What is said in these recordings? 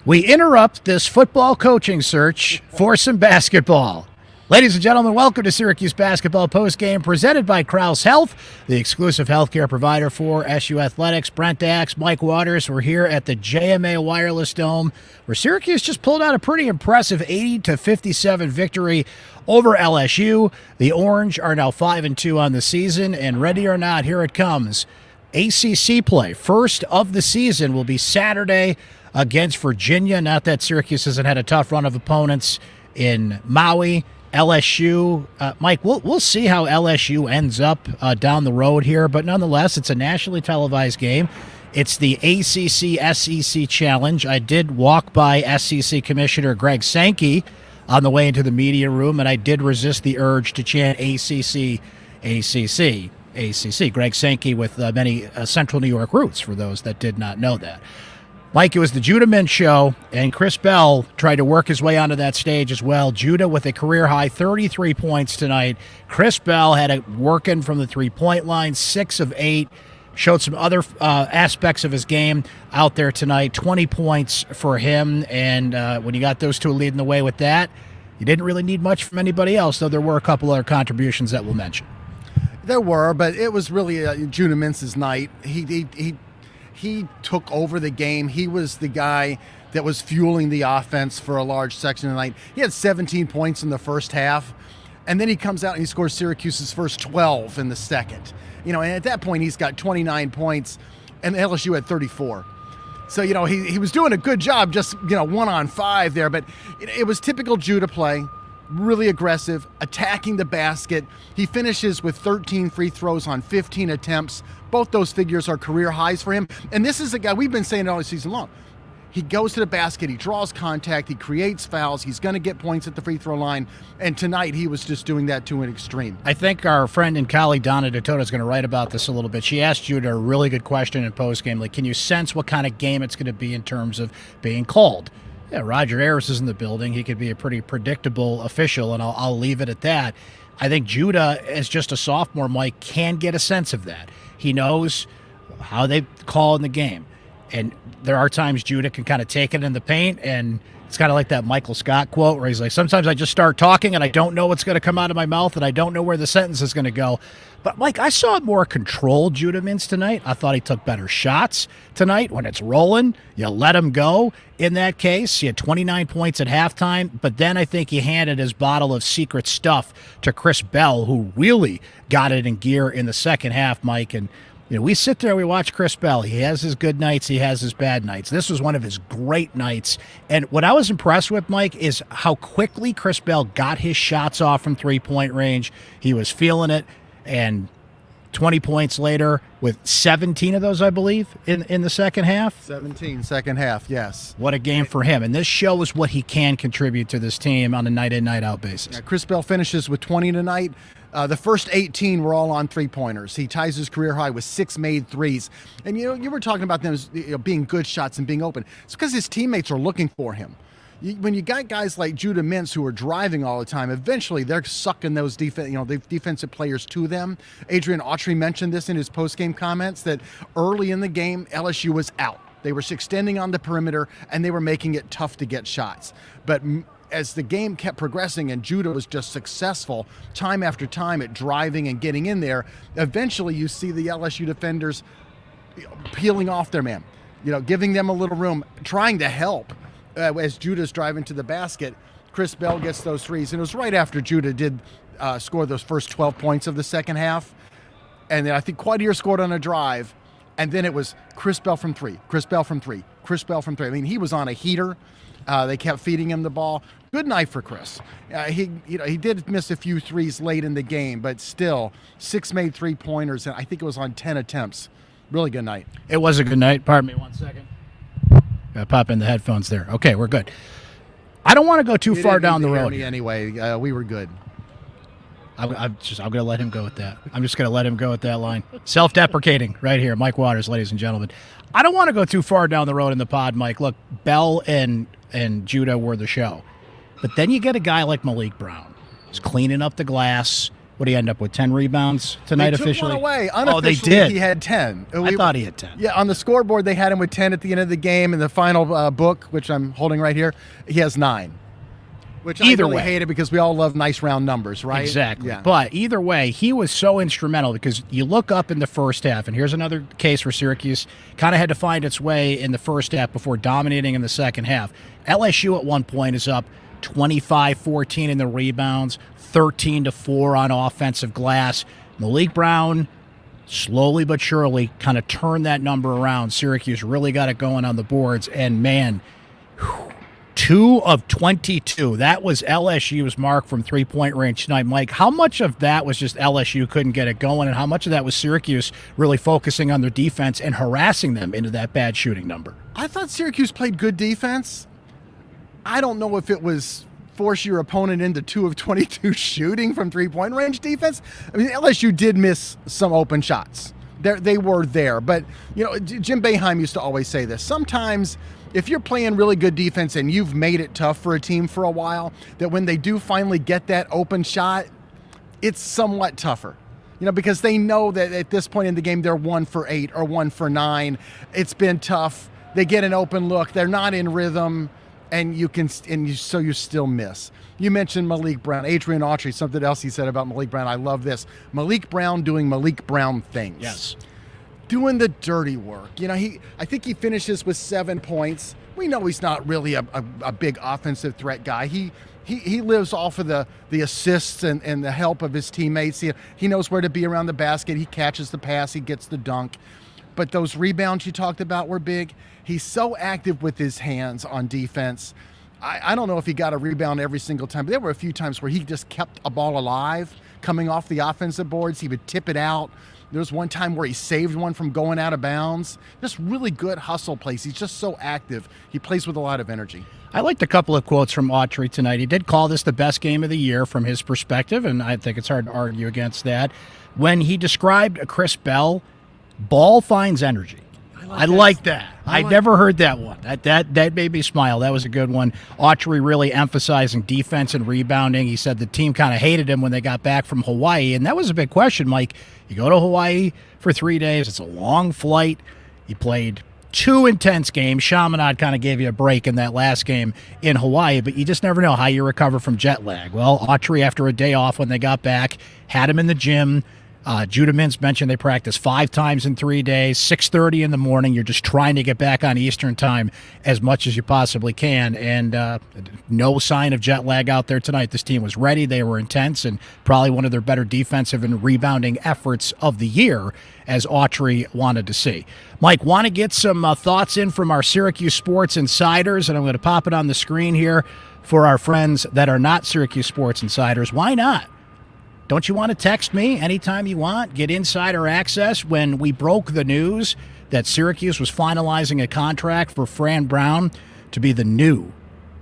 We interrupt this football coaching search for some basketball. Ladies and gentlemen, welcome to Syracuse Basketball Postgame, presented by Krause Health, the exclusive healthcare provider for SU Athletics. Brent and Mike Waters. We're here at the JMA Wireless Dome, where Syracuse just pulled out a pretty impressive 80-57 victory over LSU. The Orange are now 5-2 on the season, and ready or not, here it comes. ACC play, first of the season, will be Saturday against Virginia. Not that Syracuse hasn't had a tough run of opponents in Maui. LSU, Mike, we'll see how LSU ends up down the road here, but nonetheless, it's a nationally televised game. It's the ACC-SEC Challenge. I did walk by SEC Commissioner Greg Sankey on the way into the media room, and I did resist the urge to chant ACC, ACC, ACC. Greg Sankey with many Central New York roots, for those that did not know that. Mike, it was the Judah Mintz show, and Chris Bell tried to work his way onto that stage as well. Judah with a career-high 33 points tonight. Chris Bell had it working from the three-point line, 6 of 8. Showed some other aspects of his game out there tonight. 20 points for him, and when you got those two leading the way with that, you didn't really need much from anybody else, though there were a couple other contributions that we'll mention. There were, but it was really Judah Mintz's night. He took over the game. He was the guy that was fueling the offense for a large section of the night. He had 17 points in the first half, and then he comes out and he scores Syracuse's first 12 in the second. And at that point he's got 29 points, and LSU had 34. So, he was doing a good job just, 1-on-5 there, but it was typical Judah play. Really aggressive, attacking the basket. He finishes with 13 free throws on 15 attempts. Both those figures are career highs for him. And this is a guy, we've been saying it all season long. He goes to the basket, he draws contact, he creates fouls, he's going to get points at the free throw line. And tonight he was just doing that to an extreme. I think our friend and colleague Donna Dotto is going to write about this a little bit. She asked Judah a really good question in postgame. Like, can you sense what kind of game it's going to be in terms of being called? Yeah, Roger Ayers is in the building. He could be a pretty predictable official, and I'll leave it at that. I think Judah, as just a sophomore, Mike, can get a sense of that. He knows how they call in the game. And there are times Judah can kind of take it in the paint, and it's kind of like that Michael Scott quote where he's like, sometimes I just start talking and I don't know what's going to come out of my mouth and I don't know where the sentence is going to go. But, Mike, I saw more controlled Judah Mintz tonight. I thought he took better shots tonight. When it's rolling, you let him go. In that case, he had 29 points at halftime, but then I think he handed his bottle of secret stuff to Chris Bell, who really got it in gear in the second half, Mike. And, we sit there, we watch Chris Bell. He has his good nights, he has his bad nights. This was one of his great nights. And what I was impressed with, Mike, is how quickly Chris Bell got his shots off from three-point range. He was feeling it. And 20 points later with 17 of those, I believe, in the second half. 17 second half, yes. What a game for him. And this shows what he can contribute to this team on a night-in, night-out basis. Yeah, Chris Bell finishes with 20 tonight. The first 18 were all on three-pointers. He ties his career high with 6 made threes. And, you were talking about them as, being good shots and being open. It's because his teammates are looking for him. When you got guys like Judah Mintz who are driving all the time, eventually they're sucking those defensive players to them. Adrian Autry mentioned this in his post-game comments, that early in the game, LSU was out. They were extending on the perimeter, and they were making it tough to get shots. But as the game kept progressing and Judah was just successful time after time at driving and getting in there, eventually you see the LSU defenders peeling off their man, giving them a little room, trying to help. As Judah's driving to the basket, Chris Bell gets those threes. And it was right after Judah did score those first 12 points of the second half. And then I think Quadir scored on a drive. And then it was Chris Bell from 3, Chris Bell from 3, Chris Bell from 3. I mean, he was on a heater. They kept feeding him the ball. Good night for Chris. He did miss a few threes late in the game, but still 6 made three-pointers, and I think it was on 10 attempts. Really good night. It was a good night. Pardon me 1 second. Gotta pop in the headphones there. Okay, we're good. I don't want to go too far down the road. Anyway, we were good. I'm going to let him go with that. I'm just going to let him go with that line. Self-deprecating right here. Mike Waters, ladies and gentlemen. I don't want to go too far down the road in the pod, Mike. Look, Bell and Judah were the show. But then you get a guy like Malik Brown. He's cleaning up the glass. What did he end up with, 10 rebounds tonight They took officially? one away. Oh, they Unofficially, did. He had 10. I thought he had 10. Yeah, on the scoreboard, they had him with 10 at the end of the game. In the final book, which I'm holding right here, he has 9. Which Either I really way. hate it because we all love nice round numbers, right? Exactly. Yeah. But either way, he was so instrumental because you look up in the first half, and here's another case where Syracuse kind of had to find its way in the first half before dominating in the second half. LSU at one point is up 25-14 in the rebounds, 13-4 on offensive glass. Malik Brown slowly but surely kind of turned that number around. Syracuse really got it going on the boards, and man, 2 of 22. That was LSU's mark from three-point range tonight. Mike, how much of that was just LSU couldn't get it going, and how much of that was Syracuse really focusing on their defense and harassing them into that bad shooting number? I thought Syracuse played good defense. I don't know if it was force your opponent into 2 of 22 shooting from three-point range defense. I mean, LSU did miss some open shots. They were there. But, you know, Jim Boeheim used to always say this. Sometimes if you're playing really good defense and you've made it tough for a team for a while, that when they do finally get that open shot, it's somewhat tougher. You know, because they know that at this point in the game, they're 1 for 8 or 1 for 9. It's been tough. They get an open look. They're not in rhythm. And so you still miss. You mentioned Malik Brown, Adrian Autry, something else he said about Malik Brown. I love this. Malik Brown doing Malik Brown things. Yes. Doing the dirty work. You know, I think he finishes with 7 points. We know he's not really a big offensive threat guy. He lives off of the assists and the help of his teammates. He knows where to be around the basket. He catches the pass. He gets the dunk. But those rebounds you talked about were big. He's so active with his hands on defense. I don't know if he got a rebound every single time, but there were a few times where he just kept a ball alive coming off the offensive boards. He would tip it out. There was one time where he saved one from going out of bounds. Just really good hustle plays. He's just so active. He plays with a lot of energy. I liked a couple of quotes from Autry tonight. He did call this the best game of the year from his perspective, and I think it's hard to argue against that. When he described Chris Bell, ball finds energy. I like that. I'd never heard that one. That made me smile. That was a good one. Autry really emphasizing defense and rebounding. He said the team kind of hated him when they got back from Hawaii, and that was a big question, Mike. You go to Hawaii for 3 days. It's a long flight. You played 2 intense games. Chaminade kind of gave you a break in that last game in Hawaii, but you just never know how you recover from jet lag. Well, Autry, after a day off when they got back, had him in the gym. Judah Mintz mentioned they practiced 5 times in 3 days, 6:30 in the morning. You're just trying to get back on Eastern time as much as you possibly can, and no sign of jet lag out there tonight. This team was ready. They were intense, and probably one of their better defensive and rebounding efforts of the year, as Autry wanted to see. Mike, want to get some thoughts in from our Syracuse Sports Insiders, and I'm going to pop it on the screen here for our friends that are not Syracuse Sports Insiders. Why not? Don't you want to text me anytime you want? Get insider access. When we broke the news that Syracuse was finalizing a contract for Fran Brown to be the new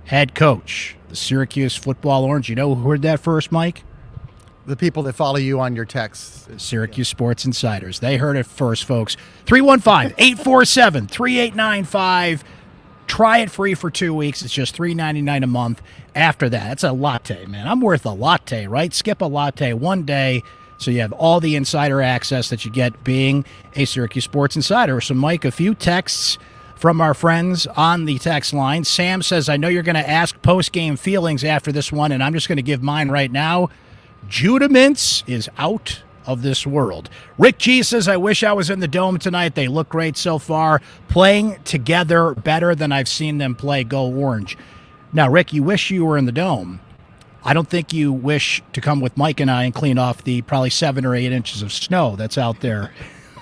head coach, the Syracuse football Orange. You know who heard that first, Mike? The people that follow you on your texts. Syracuse Sports Insiders. They heard it first, folks. 315-847-3895. Try it free for 2 weeks. It's just $3.99 a month. After that, it's a latte, man. I'm worth a latte, right? Skip a latte one day so you have all the insider access that you get being a Syracuse Sports Insider. So, Mike, a few texts from our friends on the text line. Sam says, I know you're going to ask post-game feelings after this one, and I'm just going to give mine right now. Judah Mintz is out of this world. Rick G says, I wish I was in the Dome tonight. They look great so far. Playing together better than I've seen them play. Go Orange. Now, Rick, you wish you were in the Dome. I don't think you wish to come with Mike and I and clean off the probably 7 or 8 inches of snow that's out there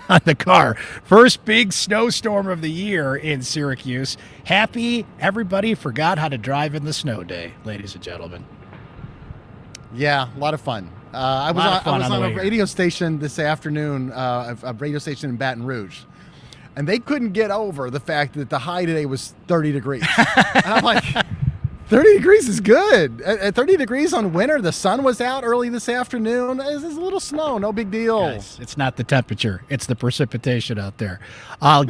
on the car. First big snowstorm of the year in Syracuse. Happy everybody forgot how to drive in the snow day, ladies and gentlemen. Yeah, a lot of fun. I was on a radio station this afternoon, a radio station in Baton Rouge, and they couldn't get over the fact that the high today was 30 degrees. And I'm like, 30 degrees is good. At 30 degrees on winter, the sun was out early this afternoon. There's a little snow, no big deal. Guys, it's not the temperature. It's the precipitation out there.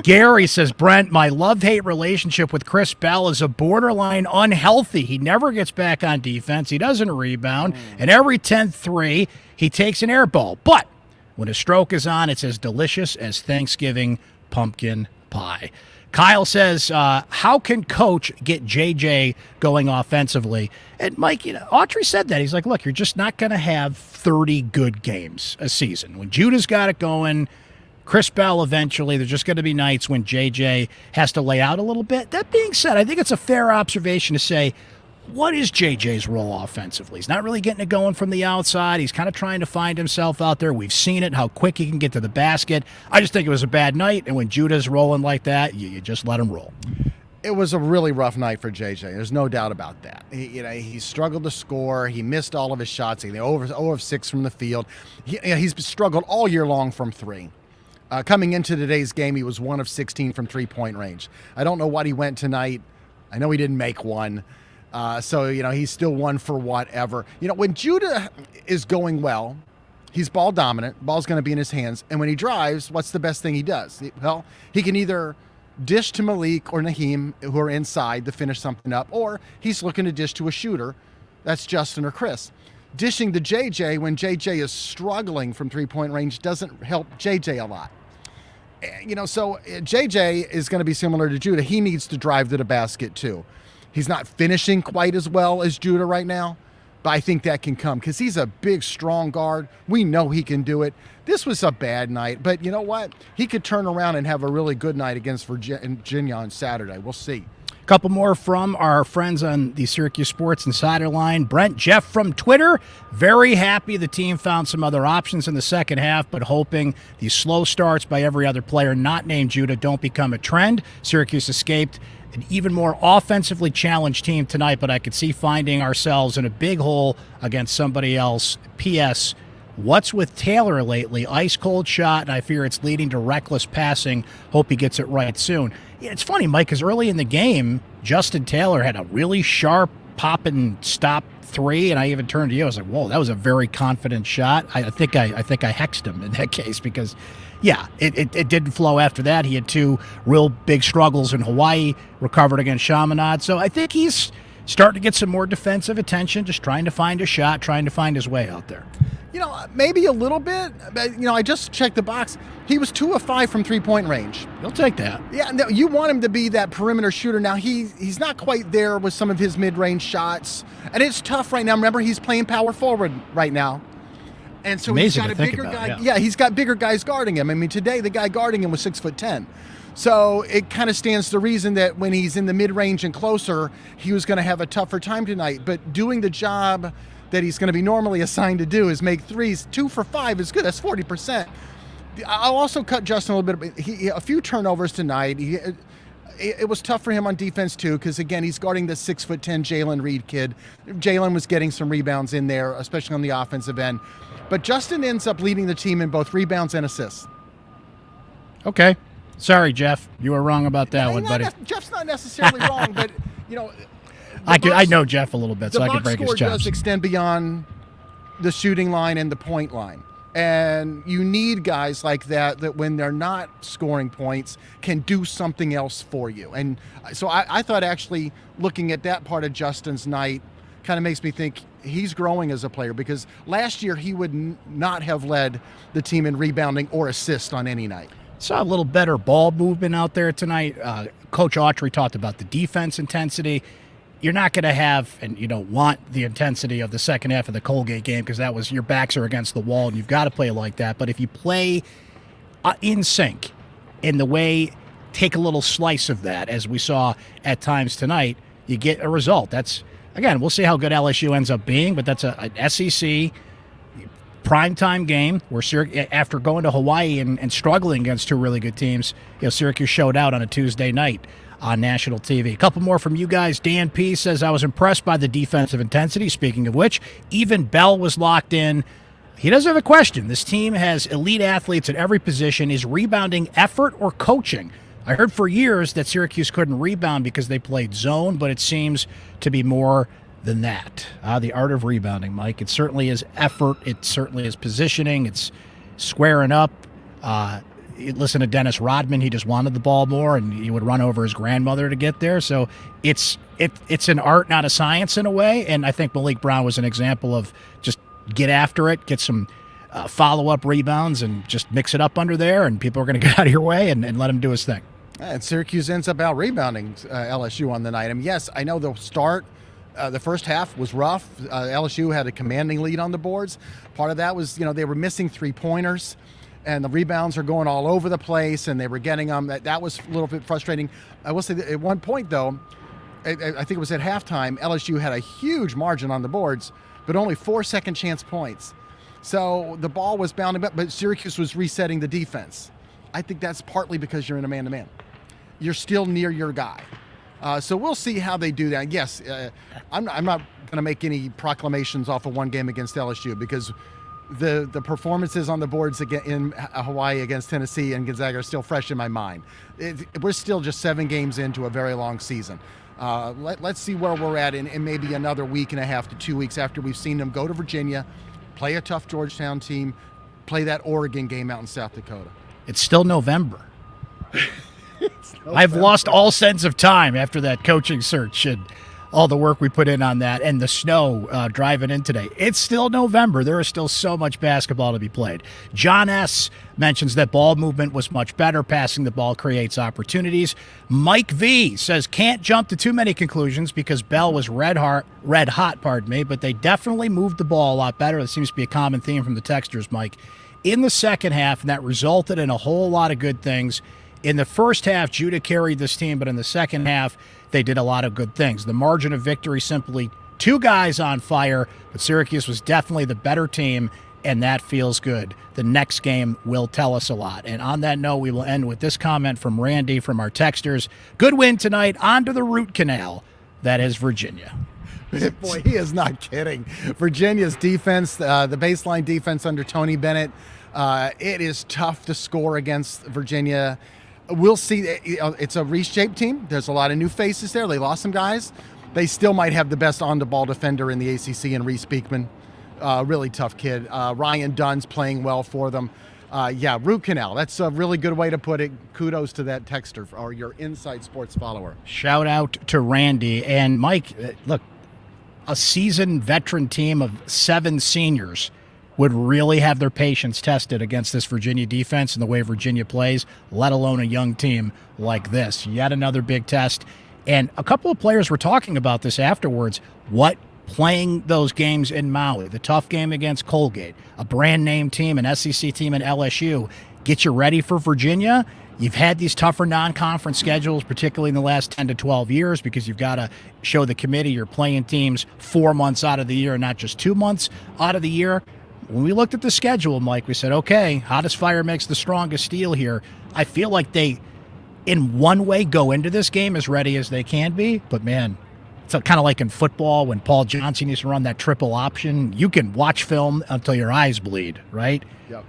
Gary says, Brent, my love-hate relationship with Chris Bell is a borderline unhealthy. He never gets back on defense. He doesn't rebound. And every 10-3, he takes an air ball. But when a stroke is on, it's as delicious as Thanksgiving pumpkin pie. Kyle says, how can Coach get JJ going offensively? And Mike, Autry said that. He's like, look, you're just not going to have 30 good games a season. When Judah's got it going, Chris Bell eventually, there's just going to be nights when JJ has to lay out a little bit. That being said, I think it's a fair observation to say, what is JJ's role offensively? He's not really getting it going from the outside. He's kind of trying to find himself out there. We've seen it, how quick he can get to the basket. I just think it was a bad night, and when Judah's rolling like that, you just let him roll. It was a really rough night for JJ. There's no doubt about that. He struggled to score. He missed all of his shots. He 0 of 6 from the field. He's struggled all year long from three. Coming into today's game, he was 1 of 16 from three-point range. I don't know what he went tonight. I know he didn't make one. So he's still 1 for whatever. When Judah is going well, he's ball dominant. Ball's going to be in his hands. And when he drives, what's the best thing he does? Well, he can either dish to Malik or Naheem, who are inside, to finish something up, or he's looking to dish to a shooter. That's Justin or Chris. Dishing to JJ when JJ is struggling from three-point range doesn't help JJ a lot. So JJ is going to be similar to Judah. He needs to drive to the basket too. He's not finishing quite as well as Judah right now, but I think that can come because he's a big, strong guard. We know he can do it. This was a bad night, but you know what? He could turn around and have a really good night against Virginia on Saturday. We'll see. A couple more from our friends on the Syracuse Sports Insider line. Brent, Jeff from Twitter, very happy the team found some other options in the second half, but hoping these slow starts by every other player not named Judah don't become a trend. Syracuse escaped an even more offensively challenged team tonight, but I could see finding ourselves in a big hole against somebody else. P.S. What's with Taylor lately? Ice cold shot, and I fear it's leading to reckless passing. Hope he gets it right soon. Yeah, it's funny, Mike, because early in the game, Justin Taylor had a really sharp pop and stop three, and I even turned to you. I was like, "Whoa, that was a very confident shot." I think I hexed him in that case because, yeah, it didn't flow after that. He had 2 real big struggles in Hawaii, recovered against Chaminade. So I think he's starting to get some more defensive attention, just trying to find a shot, trying to find his way out there. Maybe a little bit. But, I just checked the box. He was 2 of 5 from three-point range. You'll take that. Yeah, no, you want him to be that perimeter shooter. Now, he's not quite there with some of his mid-range shots. And it's tough right now. Remember, he's playing power forward right now. And so he's got a bigger guy. Yeah, he's got bigger guys guarding him. I mean, today the guy guarding him was 6'10". So it kind of stands to reason that when he's in the mid-range and closer, he was going to have a tougher time tonight. But doing the job that he's going to be normally assigned to do is make threes. 2 for 5 is good. That's 40%. I'll also cut Justin a little bit. A few turnovers tonight. It was tough for him on defense too, because again, he's guarding the 6'10" Jalen Reed kid. Jalen was getting some rebounds in there, especially on the offensive end. But Justin ends up leading the team in both rebounds and assists. Okay. Sorry, Jeff. You were wrong about that one, buddy. Jeff's not necessarily wrong, but I know Jeff a little bit, so I can break his chops. The box score does extend beyond the shooting line and the point line. And you need guys like that when they're not scoring points can do something else for you. And so I thought actually looking at that part of Justin's night kind of makes me think he's growing as a player, because last year he would not have led the team in rebounding or assist on any night. Saw a little better ball movement out there tonight. Coach Autry talked about the defense intensity. You're not going to have, and you don't want the intensity of the second half of the Colgate game, because that was your backs are against the wall and you've got to play like that. But if you play in sync in the way, take a little slice of that, as we saw at times tonight, you get a result. That's, again, we'll see how good LSU ends up being, but that's an SEC primetime game where after going to Hawaii and struggling against 2 really good teams, Syracuse showed out on a Tuesday night on national TV. A couple more from you guys. Dan P. says, I was impressed by the defensive intensity. Speaking of which, even Bell was locked in. He doesn't have a question. This team has elite athletes at every position. Is rebounding effort or coaching? I heard for years that Syracuse couldn't rebound because they played zone, but it seems to be more than that. The art of rebounding, Mike. It certainly is effort. It certainly is positioning. It's squaring up. You listen to Dennis Rodman. He just wanted the ball more, and he would run over his grandmother to get there. So it's an art, not a science in a way. And I think Malik Brown was an example of just get after it, get some follow-up rebounds, and just mix it up under there, and people are going to get out of your way and let him do his thing. And Syracuse ends up out rebounding LSU on the night. I mean, yes, I know the start, the first half was rough. LSU had a commanding lead on the boards. Part of that was, they were missing three-pointers, and the rebounds are going all over the place, and they were getting them. That was a little bit frustrating. I will say that at one point, though, I think it was at halftime, LSU had a huge margin on the boards, but only 4 second-chance points. So the ball was bounding up, but Syracuse was resetting the defense. I think that's partly because you're in a man-to-man. You're still near your guy. So we'll see how they do that. Yes, I'm not going to make any proclamations off of one game against LSU because the performances on the boards in Hawaii against Tennessee and Gonzaga are still fresh in my mind. We're still just 7 games into a very long season. Let's see where we're at in maybe another week and a half to 2 weeks after we've seen them go to Virginia, play a tough Georgetown team, play that Oregon game out in South Dakota. It's still November. I've lost all sense of time after that coaching search and all the work we put in on that and the snow driving in today. It's still November. There is still so much basketball to be played. John S. mentions that ball movement was much better. Passing the ball creates opportunities. Mike V. says can't jump to too many conclusions because Bell was red hot, but they definitely moved the ball a lot better. That seems to be a common theme from the texters, Mike, in the second half, and that resulted in a whole lot of good things. In the first half, Judah carried this team, but in the second half, they did a lot of good things. The margin of victory, simply 2 guys on fire, but Syracuse was definitely the better team, and that feels good. The next game will tell us a lot. And on that note, we will end with this comment from Randy from our texters. Good win tonight, onto the root canal. That is Virginia. Boy, he is not kidding. Virginia's defense, the baseline defense under Tony Bennett, it is tough to score against Virginia. We'll see. It's a reshaped team. There's a lot of new faces there. They lost some guys. They still might have the best on-the-ball defender in the ACC in Reese Beekman. Really tough kid. Ryan Dunn's playing well for them. Root canal. That's a really good way to put it. Kudos to that texter or your Inside Sports follower. Shout out to Randy. And Mike, look, a seasoned veteran team of 7 seniors would really have their patience tested against this Virginia defense and the way Virginia plays, let alone a young team like this. Yet another big test. And a couple of players were talking about this afterwards. What playing those games in Maui, the tough game against Colgate, a brand name team, an SEC team in LSU, get you ready for Virginia. You've had these tougher non-conference schedules, particularly in the last 10 to 12 years, because you've got to show the committee you're playing teams 4 months out of the year, not just 2 months out of the year. When we looked at the schedule, Mike, we said, okay, hottest fire makes the strongest steel here. I feel like they, in one way, go into this game as ready as they can be. But, man, it's kind of like in football when Paul Johnson used to run that triple option. You can watch film until your eyes bleed, right? Yep.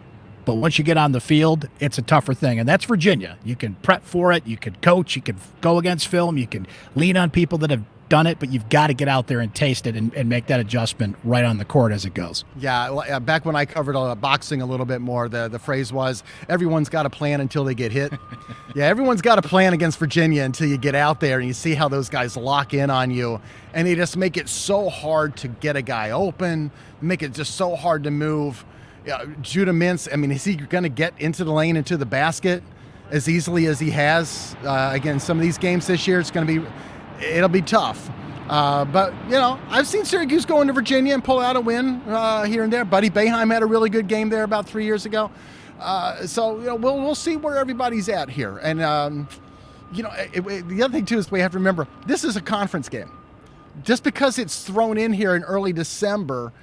But once you get on the field, it's a tougher thing. And that's Virginia. You can prep for it. You can coach. You can go against film. You can lean on people that have done it, but you've got to get out there and taste it and make that adjustment right on the court as it goes. Yeah, back when I covered boxing a little bit more, the phrase was, everyone's got a plan until they get hit. Yeah, everyone's got a plan against Virginia until you get out there and you see how those guys lock in on you, and they just make it so hard to get a guy open, make it just so hard to move. Judah Mintz, I mean, is he going to get into the lane, into the basket as easily as he has? Again, some of these games this year, it'll be tough. But, I've seen Syracuse go into Virginia and pull out a win here and there. Buddy Boeheim had a really good game there about 3 years ago. We'll see where everybody's at here. And, the other thing, too, is we have to remember, this is a conference game. Just because it's thrown in here in early December,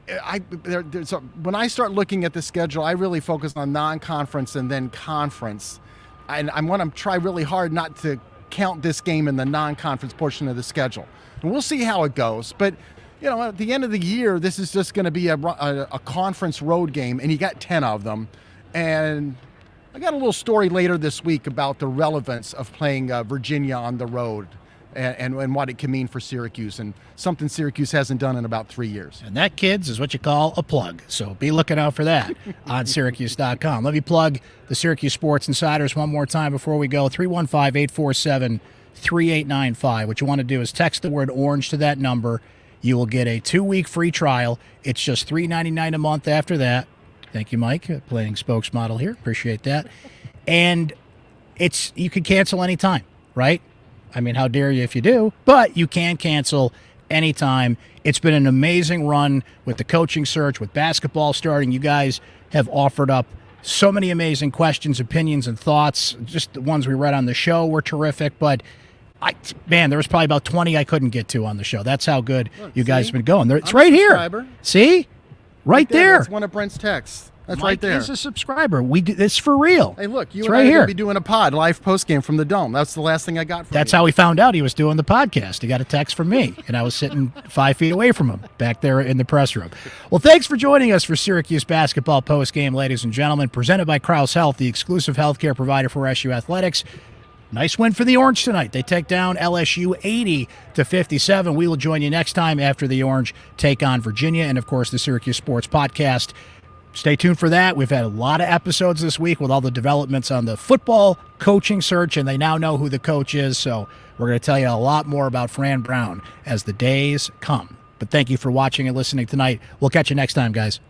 when I start looking at the schedule, I really focus on non-conference and then conference. And I want to try really hard not to count this game in the non-conference portion of the schedule. And we'll see how it goes. But, at the end of the year, this is just going to be a conference road game, and you got 10 of them. And I got a little story later this week about the relevance of playing Virginia on the road and what it can mean for Syracuse, and something Syracuse hasn't done in about 3 years. And that, kids, is what you call a plug. So be looking out for that on syracuse.com. Let me plug the Syracuse Sports Insiders one more time before we go. 315-847-3895. What you want to do is text the word orange to that number. You will get a 2-week free trial. It's just $3.99 a month after that. Thank you, Mike, playing spokesmodel here. Appreciate that. And you can cancel anytime, right? I mean, how dare you if you do, but you can cancel anytime. It's been an amazing run with the coaching search, with basketball starting. You guys have offered up so many amazing questions, opinions, and thoughts. Just the ones we read on the show were terrific, but there was probably about 20 I couldn't get to on the show. That's how good you guys have been going. It's right here. See? Right there. That's one of Brent's texts. That's Mike right there. He's a subscriber. We do this for real. Hey, look, you it's and right I are here. going to be doing a pod, live postgame from the Dome. That's the last thing I got from That's you. how he found out he was doing the podcast. He got a text from me, and I was sitting 5 feet away from him back there in the press room. Well, thanks for joining us for Syracuse Basketball Postgame, ladies and gentlemen, presented by Krause Health, the exclusive healthcare provider for SU Athletics. Nice win for the Orange tonight. They take down LSU 80-57. We will join you next time after the Orange take on Virginia and, of course, the Syracuse Sports Podcast. Stay tuned for that. We've had a lot of episodes this week with all the developments on the football coaching search, and they now know who the coach is, so we're going to tell you a lot more about Fran Brown as the days come. But thank you for watching and listening tonight. We'll catch you next time, guys.